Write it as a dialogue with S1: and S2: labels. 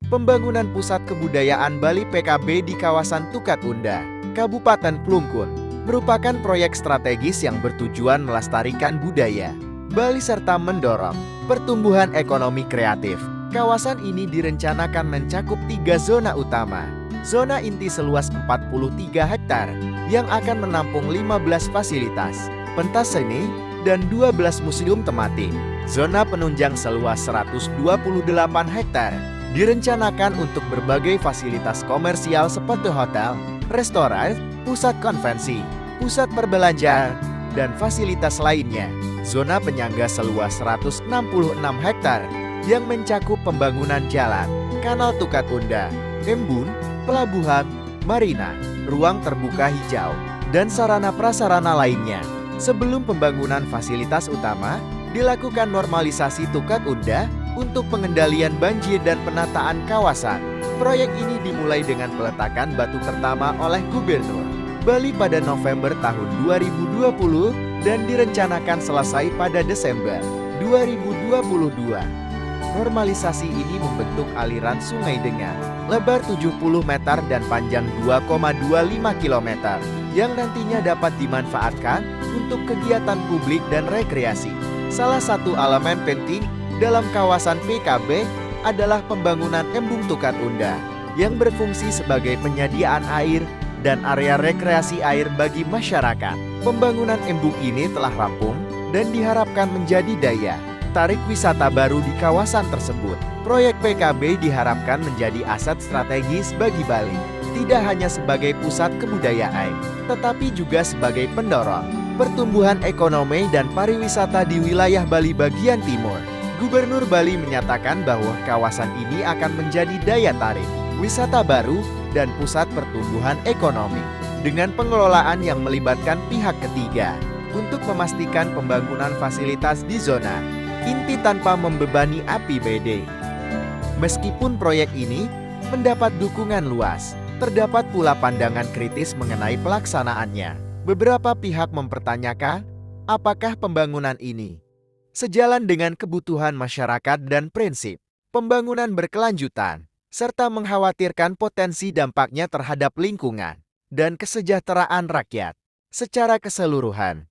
S1: Pembangunan Pusat Kebudayaan Bali PKB di kawasan Tukat Unda, Kabupaten Plungkun, merupakan proyek strategis yang bertujuan melestarikan budaya Bali serta mendorong pertumbuhan ekonomi kreatif. Kawasan ini direncanakan mencakup 3 zona utama. Zona inti seluas 43 hektar yang akan menampung 15 fasilitas, pentas seni, dan 12 museum tematik. Zona penunjang seluas 128 hektar direncanakan untuk berbagai fasilitas komersial seperti hotel, restoran, pusat konvensi, pusat perbelanjaan, dan fasilitas lainnya. Zona penyangga seluas 166 hektar yang mencakup pembangunan jalan, kanal Tukat Unda, embun, pelabuhan, marina, ruang terbuka hijau, dan sarana prasarana lainnya. Sebelum pembangunan fasilitas utama, dilakukan normalisasi Tukat Unda untuk pengendalian banjir dan penataan kawasan. Proyek ini dimulai dengan peletakan batu pertama oleh Gubernur Bali pada November tahun 2020 dan direncanakan selesai pada Desember 2022. Normalisasi ini membentuk aliran sungai dengan lebar 70 meter dan panjang 2,25 km yang nantinya dapat dimanfaatkan untuk kegiatan publik dan rekreasi. Salah satu elemen penting dalam kawasan PKB adalah pembangunan embung Tukat Unda yang berfungsi sebagai penyediaan air dan area rekreasi air bagi masyarakat. Pembangunan embung ini telah rampung dan diharapkan menjadi daya tarik wisata baru di kawasan tersebut. Proyek PKB diharapkan menjadi aset strategis bagi Bali, tidak hanya sebagai pusat kebudayaan, tetapi juga sebagai pendorong pertumbuhan ekonomi dan pariwisata di wilayah Bali bagian timur. Gubernur Bali menyatakan bahwa kawasan ini akan menjadi daya tarik wisata baru dan pusat pertumbuhan ekonomi dengan pengelolaan yang melibatkan pihak ketiga untuk memastikan pembangunan fasilitas di zona inti tanpa membebani APBD. Meskipun proyek ini mendapat dukungan luas, terdapat pula pandangan kritis mengenai pelaksanaannya. Beberapa pihak mempertanyakan apakah pembangunan ini sejalan dengan kebutuhan masyarakat dan prinsip pembangunan berkelanjutan, serta mengkhawatirkan potensi dampaknya terhadap lingkungan dan kesejahteraan rakyat. Secara keseluruhan,